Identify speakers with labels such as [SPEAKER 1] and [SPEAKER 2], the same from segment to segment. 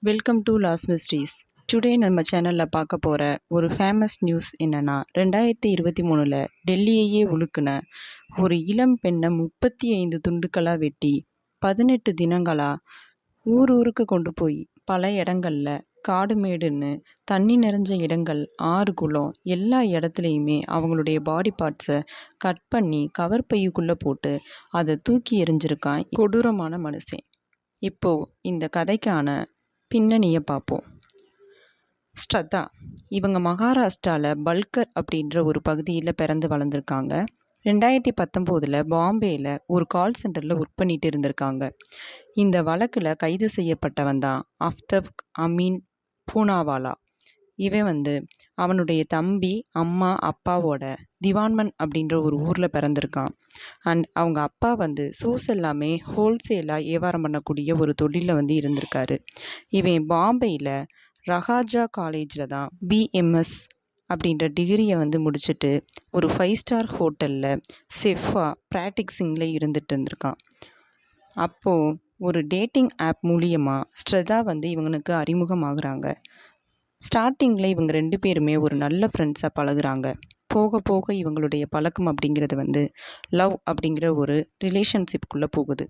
[SPEAKER 1] Welcome to last mysteries. Today நம்ம சேனலில் பார்க்க போகிற ஒரு ஃபேமஸ் நியூஸ் என்னென்னா 2023 டெல்லியையே உலுக்குன ஒரு இளம் பெண்ணை 35 துண்டுக்களாக வெட்டி 18 தினங்களாக ஊருக்கு கொண்டு போய் பல இடங்களில் காடு மேடுன்னு தண்ணி நிறைஞ்ச இடங்கள், ஆறு, குளம் எல்லா இடத்துலையுமே அவங்களுடைய பாடி பார்ட்ஸை கட் பண்ணி கவர் பையுக்குள்ளே போட்டு அதை தூக்கி எறிஞ்சிருக்கான் கொடூரமான மனுஷன். இப்போது இந்த கதைக்கான பின்னணியை பார்ப்போம். ஸ்ரத்தா இவங்க மகாராஷ்டிராவில் பல்கர் அப்படின்ற ஒரு பகுதியில் பிறந்து வளர்ந்துருக்காங்க. 2019 பாம்பேயில் ஒரு கால் சென்டரில் ஒர்க் பண்ணிட்டு இருந்திருக்காங்க. இந்த வழக்கில் கைது செய்யப்பட்டவன் தான் அஃப்தப் அமீன் பூனாவாலா. இவன் அவனுடைய தம்பி அம்மா அப்பாவோட திவான்மன் அப்படின்ற ஒரு ஊரில் பிறந்திருக்கான். அண்ட் அவங்க அப்பா ஷூஸ் எல்லாமே ஹோல்சேலாக வியாபாரம் பண்ணக்கூடிய ஒரு தொழிலில் இருந்திருக்காரு. இவன் பாம்பேயில் ரஹாஜா காலேஜில் தான் பிஎம்எஸ் அப்படின்ற டிகிரியை முடிச்சுட்டு ஒரு 5 ஸ்டார் ஹோட்டலில் செஃப்பாக ப்ராக்டிக்ஸிங்கில் இருந்திருக்கான். அப்போது ஒரு டேட்டிங் ஆப் மூலியமாக ஸ்ரத்தா இவனுக்கு அறிமுகமாகறாங்க. ஸ்டார்டிங்கில் இவங்க 2 பேருமே ஒரு நல்ல ஃப்ரெண்ட்ஸாக பழகுறாங்க. போக போக இவங்களுடைய பழக்கம் அப்படிங்கிறது லவ் அப்படிங்கிற ஒரு ரிலேஷன்ஷிப்புக்குள்ளே போகுது.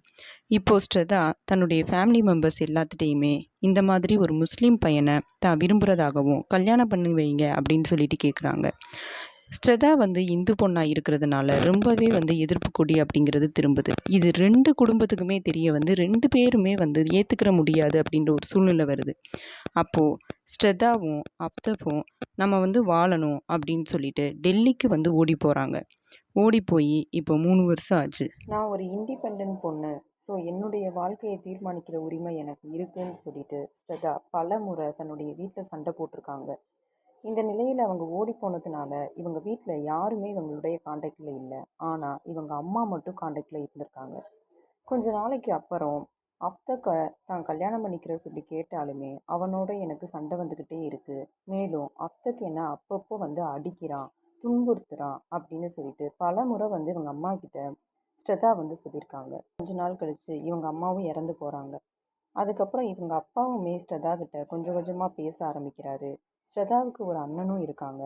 [SPEAKER 1] இப்போது ஸ்ரத்தா தன்னுடைய ஃபேமிலி மெம்பர்ஸ் எல்லாத்துட்டையுமே இந்த மாதிரி ஒரு முஸ்லீம் பையனை தான் விரும்புகிறதாகவும் கல்யாணம் பண்ணி வைங்க அப்படின்னு சொல்லிட்டு கேட்குறாங்க. ஸ்ரத்தா இந்து பொண்ணாக இருக்கிறதுனால ரொம்பவே எதிர்ப்பு கொடி அப்படிங்கிறது திரும்புது. இது 2 குடும்பத்துக்குமே தெரிய 2 பேருமே ஏற்றுக்கிற முடியாது அப்படின்ற ஒரு சூழ்நிலை வருது. அப்போது ஸ்ரத்தாவும் அப்தப்பும் நம்ம வாழணும் அப்படின்னு சொல்லிட்டு டெல்லிக்கு ஓடி போகிறாங்க. ஓடி போய் இப்போ 3 வருஷம் ஆச்சு. நான் ஒரு இண்டிபெண்ட் பொண்ணு, ஸோ என்னுடைய வாழ்க்கையை தீர்மானிக்கிற உரிமை எனக்கு இருக்குன்னு சொல்லிட்டு ஸ்ரத்தா பல முறை தன்னுடைய வீட்டில் சண்டை போட்டிருக்காங்க. இந்த நிலையில் அவங்க ஓடி போனதுனால இவங்க வீட்டில் யாருமே இவங்களுடைய காண்டாக்டில் இல்லை. ஆனால் இவங்க அம்மா மட்டும் காண்டாக்டில் இருந்திருக்காங்க. கொஞ்ச நாளைக்கு அப்புறம் அப்தக்க தான் கல்யாணம் பண்ணிக்கிற சொல்லி கேட்டாலுமே அவனோட எனக்கு சண்டை வந்துக்கிட்டே இருக்குது. மேலும் அப்தக்கு என்ன அப்பப்போ அடிக்கிறான், துன்புறுத்துறான் அப்படின்னு சொல்லிட்டு பல முறை இவங்க அம்மா கிட்ட ஸ்ரத்தா சொல்லியிருக்காங்க. கொஞ்ச நாள் கழித்து இவங்க அம்மாவும் இறந்து போகிறாங்க. அதுக்கப்புறம் இவங்க அப்பாவுமே ஸ்ரத்தா கிட்ட கொஞ்சம் கொஞ்சமாக பேச ஆரம்பிக்கிறாரு. ஸ்ரத்தாவுக்கு ஒரு அண்ணனும் இருக்காங்க.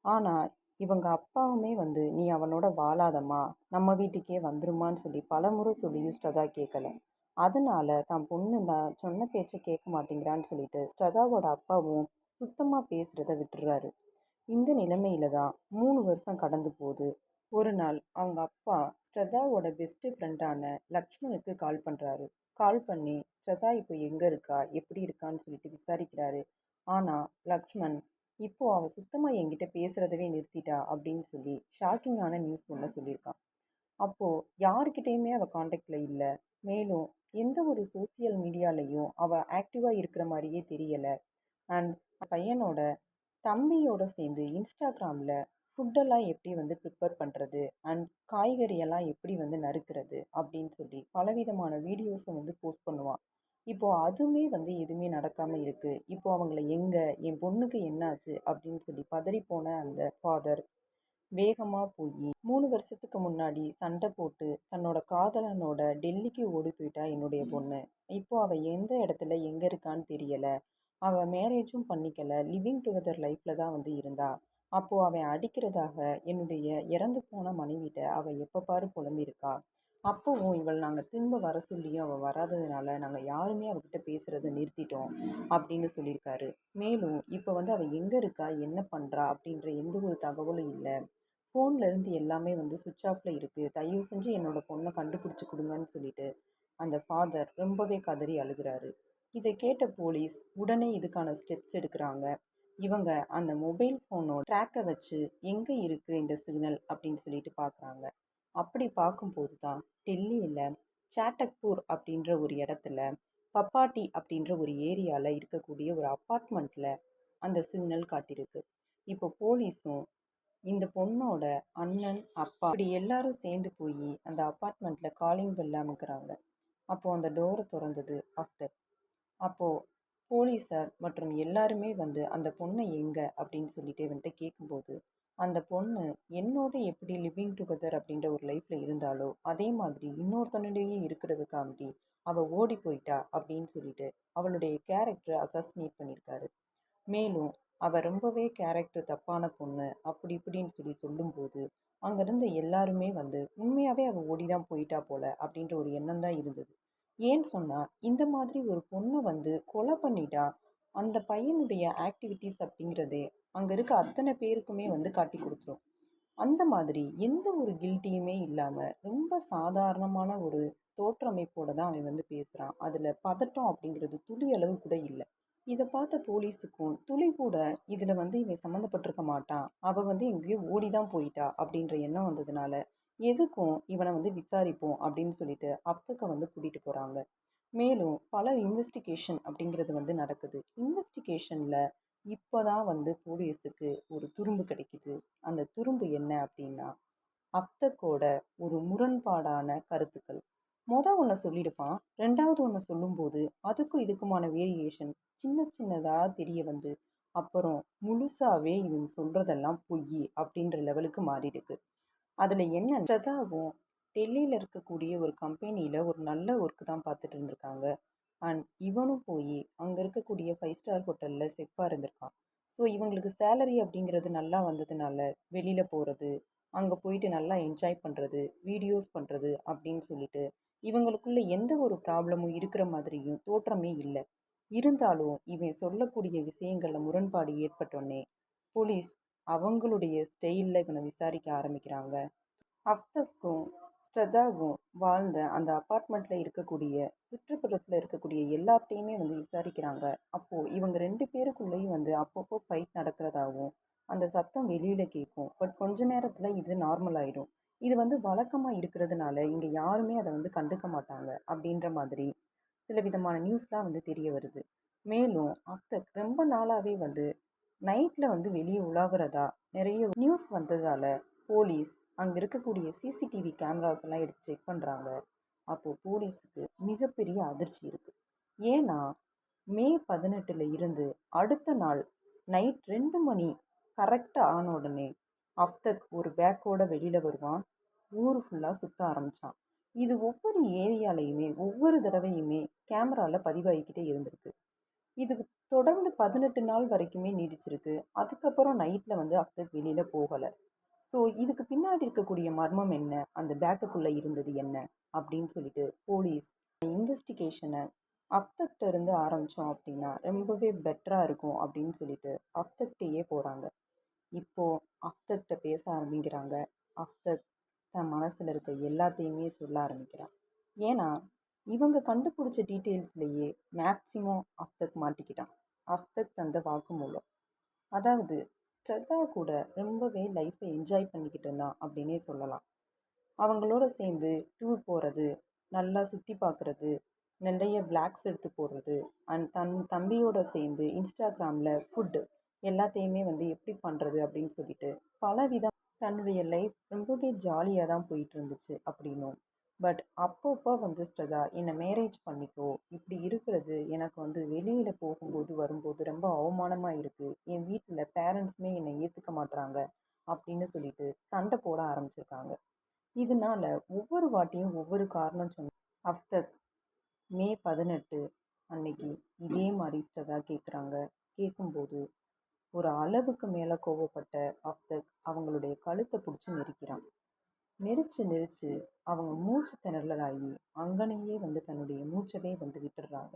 [SPEAKER 1] ஆனால் இவங்க அப்பாவுமே நீ அவனோட வாழாதம்மா, நம்ம வீட்டுக்கே வந்துருமான்னு சொல்லி பல முறை சொல்லியும் ஸ்ரத்தா கேட்கல. அதனால தான் பொண்ணு நான் சொன்ன பேச்சை கேட்க மாட்டேங்கிறான்னு சொல்லிட்டு ஸ்ரத்தாவோட அப்பாவும் சுத்தமாக பேசுகிறத விட்டுறாரு. இந்த நிலைமையில தான் 3 வருஷம் கடந்து போகுது. ஒரு நாள் அவங்க அப்பா ஸ்ரத்தாவோட பெஸ்ட்டு ஃப்ரெண்டான லக்ஷ்மணுக்கு கால் பண்ணுறாரு. கால் பண்ணி ஸ்ரத்தா இப்போ எங்கே இருக்கா, எப்படி இருக்கான்னு சொல்லிட்டு விசாரிக்கிறாரு. ஆனால் லக்ஷ்மண் இப்போது அவள் சுத்தமாக என்கிட்ட பேசுகிறதவே நிறுத்திட்டா அப்படின்னு சொல்லி ஷாக்கிங்கான நியூஸ் ஒன்று சொல்லியிருக்கான். அப்போது யாருக்கிட்டேயுமே அவள் காண்டாக்டில் இல்லை. மேலும் எந்த ஒரு சோசியல் மீடியாலையும் அவள் ஆக்டிவாக இருக்கிற மாதிரியே தெரியலை. அண்ட் பையனோட தம்பியோட சேர்ந்து இன்ஸ்டாகிராமில் ஃபுட்டெல்லாம் எப்படி ப்ரிப்பேர் பண்ணுறது அண்ட் காய்கறியெல்லாம் எப்படி நறுக்கிறது அப்படின்னு சொல்லி பலவிதமான வீடியோஸை போஸ்ட் பண்ணுவான். இப்போது அதுவுமே எதுவுமே நடக்காமல் இருக்குது. இப்போது அவங்கள எங்கே, என் பொண்ணுக்கு என்னாச்சு அப்படின்னு சொல்லி பதறிப்போன அந்த ஃபாதர் வேகமாக போய் 3 வருஷத்துக்கு முன்னாடி சண்டை போட்டு தன்னோட காதலனோட டெல்லிக்கு ஓடி போயிட்டா என்னுடைய பொண்ணு. இப்போது அவள் எந்த இடத்துல எங்கே இருக்கான்னு தெரியலை. அவள் மேரேஜும் பண்ணிக்கலை, லிவிங் டுகெதர் லைஃப்பில் தான் இருந்தா. அப்போது அவன் அடிக்கிறதாக என்னுடைய இறந்து போன மனைவிட்ட அவள் எப்போ பாரு புலம்பியிருக்கா. அப்போவும் இவள் நாங்கள் திரும்ப வர சொல்லியும் அவள் வராததுனால நாங்கள் யாருமே அவகிட்ட பேசுகிறத நிறுத்திட்டோம் அப்படின்னு சொல்லியிருக்காரு. மேலும் இப்போ அவள் எங்கே இருக்கா, என்ன பண்ணுறா அப்படின்ற எந்த ஒரு தகவலும் இல்லை. ஃபோன்லேருந்து எல்லாமே சுவிட்ச் ஆஃபில் இருக்குது. தயவு செஞ்சு என்னோட பொண்ணை கண்டுபிடிச்சி கொடுங்கன்னு சொல்லிட்டு அந்த ஃபாதர் ரொம்பவே கதறி அழுகிறாரு. இதை கேட்ட போலீஸ் உடனே இதுக்கான ஸ்டெப்ஸ் எடுக்கிறாங்க. இவங்க அந்த மொபைல் ஃபோனோட ட்ராக்கை வச்சு எங்கே இருக்குது இந்த சிக்னல் அப்படின்னு சொல்லிட்டு பார்க்குறாங்க. அப்படி பார்க்கும்போது தான் டெல்லியில் சாட்டக்பூர் அப்படின்ற ஒரு இடத்துல பப்பாட்டி அப்படின்ற ஒரு ஏரியாவில் இருக்கக்கூடிய ஒரு அப்பார்ட்மெண்ட்டில் அந்த சிக்னல் காட்டியிருக்கு. இப்போ போலீஸும் இந்த பொண்ணோட அண்ணன், அப்பா இப்படி எல்லாரும் சேர்ந்து போய் அந்த அப்பார்ட்மெண்ட்டில் காலிங் பெல் அமுக்குறாங்க. அப்போது அந்த டோரை திறந்தது அஃப்தர். அப்போது போலீஸார் மற்றும் எல்லாருமே வந்து அந்த பொண்ணை எங்க அப்படின்னு சொல்லிட்டு இவன்கிட்ட கேட்கும்போது, அந்த பொண்ணு என்னோட எப்படி லிவிங் டுகெதர் அப்படின்ற ஒரு லைஃப்ல இருந்தாலோ அதே மாதிரி இன்னொருத்தனுடையே இருக்கிறதுக்காண்டி அவ ஓடி போயிட்டா அப்படின்னு சொல்லிட்டு அவளுடைய கேரக்டரை அசாசினேட் பண்ணியிருக்காரு. மேலும் அவ ரொம்பவே கேரக்டர் தப்பான பொண்ணு அப்படி இப்படின்னு சொல்லி சொல்லும்போது அங்கிருந்த எல்லாருமே வந்து உண்மையாவே அவ ஓடிதான் போயிட்டா போல அப்படின்ற ஒரு எண்ணம் தான் இருந்தது. ஏன்னு சொன்னா இந்த மாதிரி ஒரு பொண்ணை வந்து கொலை பண்ணிட்டா அந்த பையனுடைய ஆக்டிவிட்டீஸ் அப்படிங்கிறதே அங்க இருக்க அத்தனை பேருக்குமே வந்து காட்டி கொடுத்துரும். அந்த மாதிரி எந்த ஒரு கில்ட்டியுமே இல்லாம ரொம்ப சாதாரணமான ஒரு தோற்றமைப்போட தான் அவன் வந்து பேசுறான். அதுல பதட்டம் அப்படிங்கிறது துளி அளவு கூட இல்லை. இதை பார்த்த போலீஸுக்கும் துளி கூட இதுல வந்து இவன் சம்மந்தப்பட்டிருக்க மாட்டான், அவ வந்து எங்கேயோ ஓடிதான் போயிட்டா அப்படின்ற எண்ணம் வந்ததுனால எதுக்கும் இவனை வந்து விசாரிப்போம் அப்படின்னு சொல்லிட்டு அப்துக்க வந்து கூட்டிட்டு போறாங்க. மேலும் பல இன்வெஸ்டிகேஷன் அப்படிங்கிறது வந்து நடக்குது. இன்வெஸ்டிகேஷன்ல இப்போதான் வந்து போலீஸுக்கு ஒரு துரும்பு கிடைக்குது. அந்த துரும்பு என்ன அப்படின்னா அப்தக்கோட ஒரு முரண்பாடான கருத்துக்கள். ஒன்று சொல்லியிருப்பான், ரெண்டாவது ஒன்று சொல்லும்போது அதுக்கும் இதுக்குமான வேரியேஷன் சின்ன சின்னதா தெரிய வந்து அப்புறம் முழுசாவே இவன் சொல்றதெல்லாம் பொய் அப்படின்ற லெவலுக்கு மாறிடுது. அதுல என்ன ஸ்ரதாவும் டெல்லியில இருக்கக்கூடிய ஒரு கம்பெனியில ஒரு நல்ல ஒர்க் தான் பார்த்துட்டு இருந்திருக்காங்க. அண்ட் இவனும் போய் அங்க இருக்கக்கூடிய 5 ஸ்டார் ஹோட்டல்ல செஃப்பா இருந்திருக்கான். ஸோ இவங்களுக்கு சேலரி அப்படிங்கிறது நல்லா வந்ததுனால வெளியில போறது, அங்க போயிட்டு நல்லா என்ஜாய் பண்றது, வீடியோஸ் பண்றது அப்படின்னு சொல்லிட்டு இவங்களுக்குள்ள எந்த ஒரு ப்ராப்ளமும் இருக்கிற மாதிரியும் தோற்றமே இல்லை. இருந்தாலும் இவன் சொல்லக்கூடிய விஷயங்கள்ல முரண்பாடு ஏற்பட்டோன்னே போலீஸ் அவங்களுடைய ஸ்டைல்ல இவனை விசாரிக்க ஆரம்பிக்கிறாங்க. அஃப்தக்கும் ஸ்ரத்தாவும் வாழ்ந்த அந்த அப்பார்ட்மெண்ட்ல இருக்கக்கூடிய சுற்றுப்புறத்துல இருக்கக்கூடிய எல்லாத்தையுமே வந்து விசாரிக்கிறாங்க. அப்போ இவங்க 2 பேருக்குள்ளேயும் வந்து அப்பப்போ ஃபைட் நடக்கிறதாவும் அந்த சத்தம் வெளியில கேட்கும். பட் கொஞ்ச நேரத்துல இது நார்மல் ஆயிடும். இது வந்து வழக்கமா இருக்கிறதுனால இங்க யாருமே அதை வந்து கண்டுக்க மாட்டாங்க அப்படின்ற மாதிரி சில விதமான நியூஸ்லாம் வந்து தெரிய வருது. மேலும் அஃப்தக் ரொம்ப நாளாவே வந்து நைட்ல வந்து வெளியே உலாவுறதா நிறைய நியூஸ் வந்ததால போலீஸ் அங்க இருக்கக்கூடிய சிசிடிவி கேமராஸ் எல்லாம் எடுத்து செக் பண்றாங்க. அப்போ போலீஸுக்கு மிகப்பெரிய அதிர்ச்சி இருக்கு. ஏன்னா மே 18 இருந்து அடுத்த நாள் நைட் 2 மணி கரெக்டா ஆன உடனே அஃப்தக் ஒரு பேக்கோட வெளியில வருவான். ஊரு ஃபுல்லா சுத்த ஆரம்பிச்சான். இது ஒவ்வொரு ஏரியாலையுமே ஒவ்வொரு தடவையுமே கேமரால பதிவாகிக்கிட்டே இருந்திருக்கு. இது தொடர்ந்து 18 நாள் வரைக்குமே நீடிச்சிருக்கு. அதுக்கப்புறம் நைட்ல வந்து அஃப்தக் வெளியில போகல. ஸோ இதுக்கு பின்னாடி இருக்கக்கூடிய மர்மம் என்ன, அந்த பேக்குக்குள்ள இருந்தது என்ன அப்படின்னு சொல்லிட்டு போலீஸ் இன்வெஸ்டிகேஷனை அஃப்தக்ட இருந்து ஆரம்பிச்சோம் அப்படின்னா ரொம்பவே பெட்டரா இருக்கும் அப்படின்னு சொல்லிட்டு அஃப்தக்டையே போறாங்க. இப்போ அஃப்தக்ட பேச ஆரம்பிக்கிறாங்க. அஃப்தக் தன் மனசுல இருக்க எல்லாத்தையுமே சொல்ல ஆரம்பிக்கிறான். ஏன்னா இவங்க கண்டுபிடிச்ச டீட்டெயில்ஸ்லேயே மேக்சிமம் அஃப்தக் மாட்டிக்கிட்டான். அஃப்தக் தந்த வாக்குமூலம், அதாவது ஸ்ரத்தா கூட ரொம்பவே லைஃப்பை என்ஜாய் பண்ணிக்கிட்டு இருந்தான் அப்படின்னே சொல்லலாம். அவங்களோட சேர்ந்து டூர் போகிறது, நல்லா சுற்றி பார்க்குறது, நிறைய பிளாக்ஸ் எடுத்து போடுறது, அண்ட் தன் தம்பியோட சேர்ந்து இன்ஸ்டாகிராமில் ஃபுட்டு எல்லாத்தையுமே வந்து எப்படி பண்ணுறது அப்படின்னு சொல்லிட்டு பலவிதம் தன்னுடைய லைஃப் ரொம்பவே ஜாலியாக தான் போயிட்டு இருந்துச்சு அப்படின்னும். பட் அப்பப்போ வந்து ஸ்ரதா என்னை மேரேஜ் பண்ணிக்கோ, இப்படி இருக்கிறது எனக்கு வந்து வெளியில் போகும்போது வரும்போது ரொம்ப அவமானமாக இருக்குது, என் வீட்டில் பேரண்ட்ஸுமே என்னை ஏற்றுக்க மாட்றாங்க அப்படின்னு சொல்லிட்டு சண்டை போட ஆரம்பிச்சிருக்காங்க. இதனால ஒவ்வொரு வாட்டியும் ஒவ்வொரு காரணம் சொன்ன அஃப்தக் மே 18 அன்னைக்கு இதே மாதிரி ஸ்ரதா கேட்குறாங்க. கேட்கும்போது ஒரு அளவுக்கு மேலே கோவப்பட்ட அஃப்தக் அவங்களுடைய கழுத்தை பிடிச்சி நெரிக்கிறான். நெரிச்சு நெரிச்சு அவங்க மூச்சு திணறலாகி அங்கனையே வந்து தன்னுடைய மூச்சவே வந்து விட்டுடுறாங்க.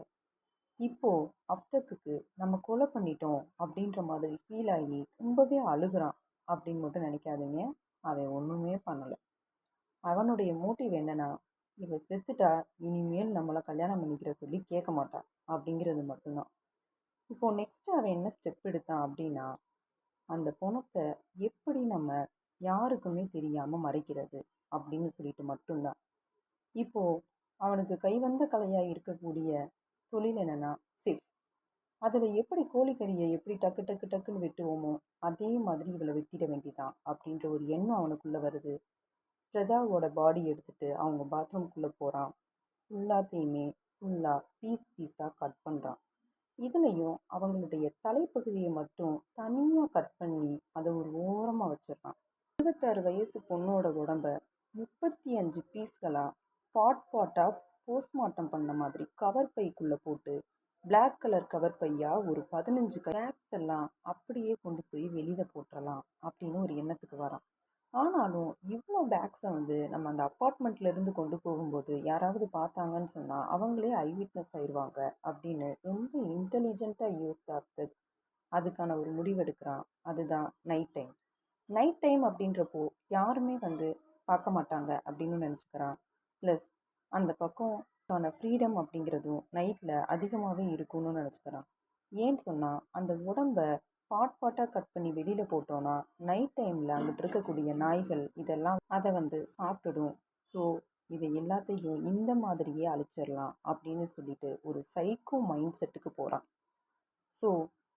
[SPEAKER 1] இப்போ அஃப்தக்குக்கு நம்ம கொலை பண்ணிட்டோம் அப்படின்ற மாதிரி ஃபீல் ஆகி ரொம்பவே அழுகுறான் அப்படின்னு மட்டும் நினைக்காதீங்க. அவன் ஒன்றுமே பண்ணலை. அவனுடைய மோட்டிவ் என்னன்னா, இவ செத்துட்டா இனிமேல் நம்மளை கல்யாணம் பண்ணிக்கிற சொல்லி கேட்க மாட்டான் அப்படிங்கிறது மட்டும்தான். இப்போ நெக்ஸ்ட் அவன் என்ன ஸ்டெப் எடுத்தான் அப்படின்னா, அந்த பணத்தை எப்படி நம்ம யாருக்குமே தெரியாம மறைக்கிறது அப்படின்னு சொல்லிட்டு மட்டும்தான். இப்போ அவனுக்கு கைவந்த கலையா இருக்கக்கூடிய தொழில் என்னன்னா செஃப். அதுல எப்படி கோழிக்கறியை எப்படி டக்கு டக்கு டக்குன்னு வெட்டுவோமோ அதே மாதிரி இவளை வெட்டிட வேண்டியதான் அப்படின்ற ஒரு எண்ணம் அவனுக்குள்ள வருது. ஸ்ரதாவோட பாடி எடுத்துட்டு அவங்க பாத்ரூம்குள்ள போறான். ஃபுல்லாத்தையுமே ஃபுல்லா பீஸ் பீஸா கட் பண்றான். இதுலயும் அவங்களுடைய தலைப்பகுதியை மட்டும் தனியா கட் பண்ணி அதை ஒரு ஓரமா வச்சிடறான். 26 வயசு பொண்ணோட உடம்ப 35 பீஸ்களா பாட்டா போஸ்ட்மார்ட்டம் பண்ண மாதிரி கவர் பைக்குள்ள போட்டு பிளாக் கலர் கவர் பையா ஒரு 15 பேக்ஸ் எல்லாம் அப்படியே கொண்டு போய் வெளியில போட்டுறலாம் அப்படின்னு ஒரு எண்ணத்துக்கு வரான். ஆனாலும் இவ்வளோ பேக்ஸை நம்ம அந்த அப்பார்ட்மெண்ட்ல இருந்து கொண்டு போகும்போது யாராவது பார்த்தாங்கன்னு சொன்னா அவங்களே ஐவிட்னஸ் ஆயிடுவாங்க அப்படின்னு ரொம்ப இன்டெலிஜென்ட்டா யோசித்து அதுக்கான ஒரு முடிவெடுக்கிறான். அதுதான் நைட் டைம். நைட் டைம் அப்படின்றப்போ யாருமே பார்க்க மாட்டாங்க அப்படின்னு நினச்சிக்கிறான். ப்ளஸ் அந்த பக்கம் ஃப்ரீடம் அப்படிங்கிறதும் நைட்டில் அதிகமாகவே இருக்கும்னு நினச்சிக்கிறான். ஏன்னு சொன்னால் அந்த உடம்ப பாட்டாக கட் பண்ணி வெளியில் போட்டோன்னா நைட் டைமில் அங்கிட்டு இருக்கக்கூடிய நாய்கள் இதெல்லாம் அதை சாப்பிட்டுடும். ஸோ இதை எல்லாத்தையும் இந்த மாதிரியே அழிச்சிடலாம் அப்படின்னு சொல்லிட்டு ஒரு சைக்கோ மைண்ட் செட்டுக்கு போகிறான். ஸோ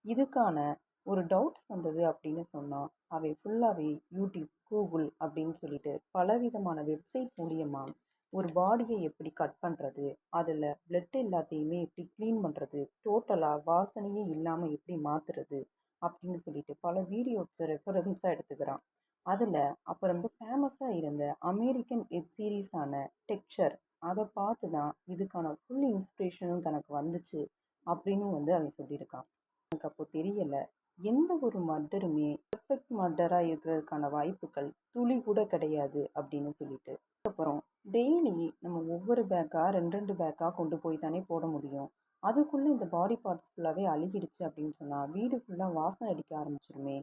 [SPEAKER 1] இதுக்கான ஒரு டவுட்ஸ் வந்தது அப்படின்னு சொன்னால் அவை ஃபுல்லாகவே யூடியூப், கூகுள் அப்படின்னு சொல்லிட்டு பலவிதமான வெப்சைட் மூலியமா ஒரு பாடியை எப்படி கட் பண்ணுறது, அதில் பிளட் எல்லாத்தையுமே எப்படி க்ளீன் பண்ணுறது, டோட்டலாக வாசனையே இல்லாமல் எப்படி மாற்றுறது அப்படின்னு சொல்லிட்டு பல வீடியோஸை ரெஃபரன்ஸாக எடுத்துக்கிறான். அதில் அப்போ ரொம்ப ஃபேமஸாக இருந்த அமெரிக்கன் வெப் சீரீஸான டெக்ஸ்சர் அதை பார்த்து தான் இதுக்கான ஃபுல் இன்ஸ்பிரேஷனும் தனக்கு வந்துச்சு அப்படின்னு அவன் சொல்லியிருக்கான். எனக்கு அப்போ தெரியலை எந்த ஒரு மர்டருமே பெர்ஃபெக்ட் மர்டராக இருக்கிறதுக்கான வாய்ப்புகள் துளி கூட கிடையாது அப்படின்னு சொல்லிட்டு. அப்புறம் டெய்லி நம்ம ஒவ்வொரு பேக்காக ரெண்டு பேக்காக கொண்டு போய் தானே போட முடியும். அதுக்குள்ளே இந்த பாடி பார்ட்ஸ் ஃபுல்லாகவே அழுகிடுச்சு அப்படின்னு சொன்னால் வீடு ஃபுல்லாக வாசனை அடிக்க ஆரம்பிச்சிருமே.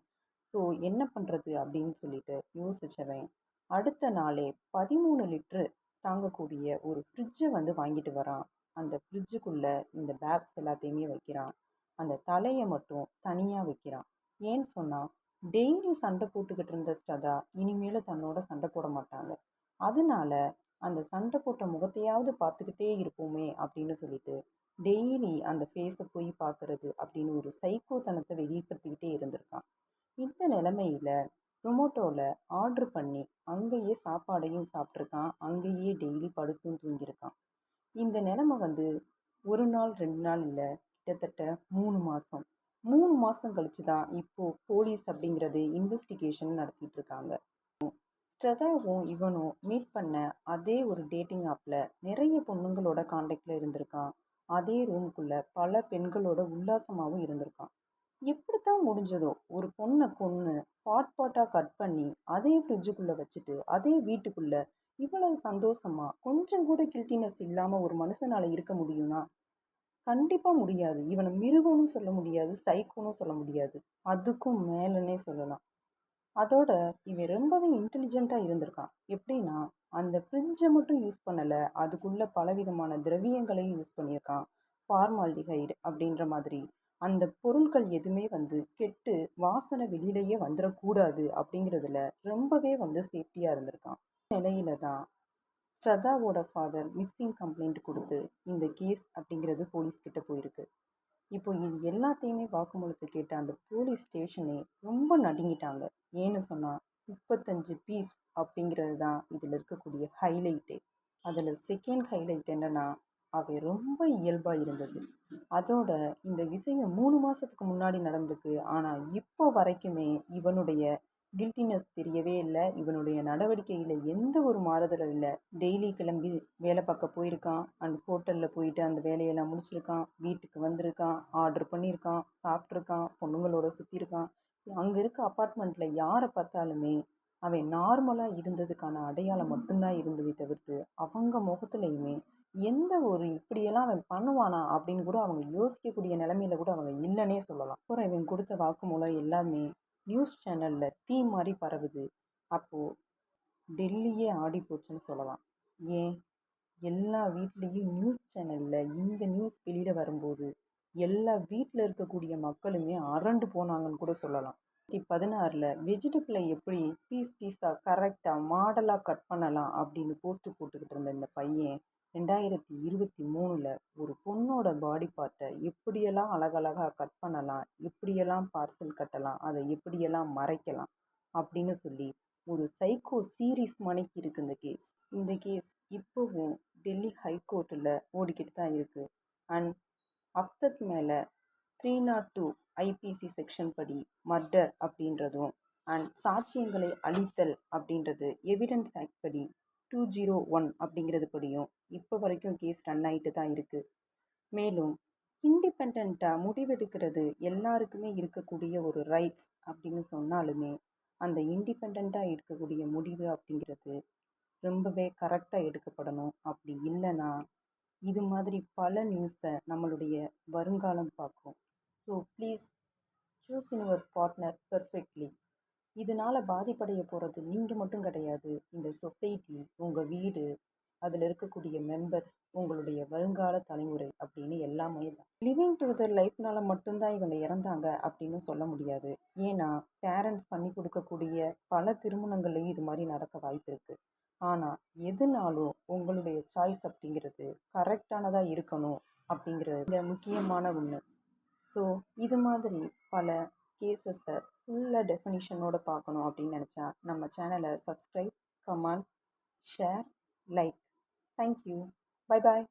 [SPEAKER 1] ஸோ என்ன பண்ணுறது அப்படின்னு சொல்லிட்டு யோசிச்சவன் அடுத்த நாளே 13 லிட்டரு தாங்கக்கூடிய ஒரு ஃப்ரிட்ஜை வாங்கிட்டு வரான். அந்த ஃப்ரிட்ஜுக்குள்ளே இந்த பேக்ஸ் எல்லாத்தையுமே வைக்கிறான். அந்த தலையை மட்டும் தனியாக வைக்கிறான். ஏன்னு சொன்னால் டெய்லி சண்டை போட்டுக்கிட்டு இருந்த ஸ்ரதா இனிமேல் தன்னோட சண்டை போட மாட்டாங்க. அதனால அந்த சண்டை போட்ட முகத்தையாவது பார்த்துக்கிட்டே இருப்போமே அப்படின்னு சொல்லிட்டு டெய்லி அந்த ஃபேஸை போய் பார்க்கறது அப்படின்னு ஒரு சைக்கோத்தனத்தை வெளிப்படுத்திக்கிட்டே இருந்திருக்கான். இந்த நிலைமையில ஜொமோட்டோவில் ஆர்டர் பண்ணி அங்கேயே சாப்பாடையும் சாப்பிட்ருக்கான். அங்கேயே டெய்லி படுத்தும் தூங்கியிருக்கான். இந்த நிலைமை ஒரு நாள் 2 நாள் இல்லை, கிட்டத்தட்ட 3 மாதம். 3 மாதம் கழிச்சு தான் இப்போது போலீஸ் அப்படிங்கிறது இன்வெஸ்டிகேஷன் நடத்திட்டு இருக்காங்க. ஸ்ரதாவும் இவனும் மீட் பண்ண அதே ஒரு டேட்டிங் ஆப்பில் நிறைய பொண்ணுங்களோட காண்டாக்டில் இருந்திருக்கான். அதே ரூமுக்குள்ளே பல பெண்களோட உல்லாசமாகவும் இருந்திருக்கான். எப்படித்தான் முடிஞ்சதோ ஒரு பொண்ணை கொன்று பாட்டாக கட் பண்ணி அதே ஃப்ரிட்ஜுக்குள்ளே வச்சுட்டு அதே வீட்டுக்குள்ளே இவ்வளவு சந்தோஷமா கொஞ்சம் கூட கில்ட்டினஸ் இல்லாமல் ஒரு மனுஷனால் இருக்க முடியும்னா கண்டிப்பாக முடியாது. இவனை மிருகம்னு சொல்ல முடியாது, சைக்கோன்னு சொல்ல முடியாது, அதுக்கும் மேலனே சொல்லலாம். அதோட இவன் ரொம்பவே இன்டெலிஜென்ட்டாக இருந்திருக்கான். எப்படின்னா அந்த ஃப்ரிட்ஜை மட்டும் யூஸ் பண்ணலை, அதுக்குள்ளே பலவிதமான திரவியங்களையும் யூஸ் பண்ணியிருக்கான். ஃபார்மால்டிஹைடு அப்படின்ற மாதிரி அந்த பொருட்கள் எதுவுமே கெட்டு வாசனை வெளியிலேயே வந்துடக்கூடாது அப்படிங்கிறதுல ரொம்பவே சேஃப்டியாக இருந்திருக்கான். நிலையில தான் ஸ்ரதாவோட ஃபாதர் மிஸ்ஸிங் கம்ப்ளைண்ட் கொடுத்து இந்த கேஸ் அப்படிங்கிறது போலீஸ்கிட்ட போயிருக்கு. இப்போ இது எல்லாத்தையுமே வாக்குமூலத்தை கேட்ட அந்த போலீஸ் ஸ்டேஷனே ரொம்ப நடுங்கிட்டாங்க. ஏன்னு சொன்னால் 35 பீஸ் அப்படிங்கிறது தான் இதில் இருக்கக்கூடிய ஹைலைட்டே. அதில் செகண்ட் ஹைலைட் என்னன்னா அவை ரொம்ப இயல்பாக இருந்தது. அதோட இந்த விஷயம் 3 மாதத்துக்கு முன்னாடி நடந்திருக்கு. ஆனால் இப்போ வரைக்குமே இவனுடைய கில்ட்டினஸ் தெரியவே இல்லை. இவனுடைய நடவடிக்கையில் எந்த ஒரு மாறுதலும் இல்லை. டெய்லி கிளம்பி வேலை பார்க்க போயிருக்கான். அண்ட் ஹோட்டலில் போயிட்டு அந்த வேலையெல்லாம் முடிச்சிருக்கான். வீட்டுக்கு வந்திருக்கான், ஆர்டர் பண்ணியிருக்கான், சாப்பிட்ருக்கான், பொண்ணுங்களோட சுற்றிருக்கான். அங்கே இருக்க அப்பார்ட்மெண்ட்டில் யாரை பார்த்தாலுமே அவன் நார்மலாக இருந்ததுக்கான அடையாளம் மட்டும்தான் இருந்ததை தவிர்த்து அவங்க முகத்துலையுமே எந்த ஒரு இப்படியெல்லாம் அவன் பண்ணுவானா அப்படின்னு கூட அவங்க யோசிக்கக்கூடிய நிலைமையில கூட அவங்க இல்லைன்னே சொல்லலாம். அப்புறம் இவன் கொடுத்த வாக்குமூலம் எல்லாமே நியூஸ் சேனலில் தீ மாதிரி பரவுது. அப்போது டெல்லியே ஆடி போச்சுன்னு சொல்லலாம். ஏன் எல்லா வீட்லேயும் நியூஸ் சேனலில் இந்த நியூஸ் வெளியில் வரும்போது எல்லா வீட்டில் இருக்கக்கூடிய மக்களுமே அரண்டு போனாங்கன்னு கூட சொல்லலாம். 2016 வெஜிடபிளை எப்படி பீஸாக கரெக்டாக மாடலாக கட் பண்ணலாம் அப்படின்னு போஸ்ட் போட்டுக்கிட்டு இருந்த இந்த பையன் 2023 ஒரு பொண்ணோட பாடி பார்ட்டை எப்படியெல்லாம் அழகழகாக கட் பண்ணலாம், எப்படியெல்லாம் பார்சல் கட்டலாம், அதை எப்படியெல்லாம் மறைக்கலாம் அப்படின்னு சொல்லி ஒரு சைக்கோ சீரீஸ் மணிக்கு இருக்குது இந்த கேஸ். இந்த கேஸ் இப்போவும் டெல்லி ஹைகோர்ட்டில் ஓடிக்கிட்டு தான் இருக்குது. அண்ட் அப்தத் மேலே 302 ஐபிசி செக்ஷன் படி மர்டர் அப்படின்றதும் அண்ட் சாட்சியங்களை அழித்தல் அப்படின்றது எவிடன்ஸ் ஆக்ட் படி 201 அப்படிங்கிறது படியும் இப்போ வரைக்கும் கேஸ் ரன் ஆகிட்டு தான் இருக்குது. மேலும் இண்டிபெண்ட்டாக முடிவெடுக்கிறது எல்லாருக்குமே இருக்கக்கூடிய ஒரு ரைட்ஸ் அப்படின்னு சொன்னாலுமே அந்த இண்டிபெண்ட்டாக இருக்கக்கூடிய முடிவு அப்படிங்கிறது ரொம்பவே கரெக்டாக எடுக்கப்படணும். அப்படி இல்லைன்னா இது மாதிரி பல நியூஸை நம்மளுடைய வருங்காலம் பார்க்கும். So please choose your partner perfectly. இதனால் பாதிப்படைய போகிறது நீங்கள் மட்டும் கிடையாது, இந்த சொசைட்டி, உங்கள் வீடு, அதில் இருக்கக்கூடிய மெம்பர்ஸ், உங்களுடைய வருங்கால தலைமுறை அப்படின்னு எல்லாமே தான். லிவிங் டுகெதர் லைஃப்னால மட்டும்தான் இவங்க இறந்தாங்க அப்படின்னு சொல்ல முடியாது. ஏன்னா பேரண்ட்ஸ் பண்ணி கொடுக்கக்கூடிய பல திருமணங்கள்லையும் இது மாதிரி நடக்க வாய்ப்பு இருக்குது. ஆனால் எதுனாலும் உங்களுடைய சாய்ஸ் அப்படிங்கிறது கரெக்டானதாக இருக்கணும் அப்படிங்கிறது முக்கியமான ஒன்று. ஸோ இது மாதிரி பல கேசஸை ஃபுல்லாக டெஃபினிஷனோட பார்க்கணும் அப்படின்னு நினச்சா நம்ம சேனலை subscribe, comment, share, like. Thank you. Bye bye.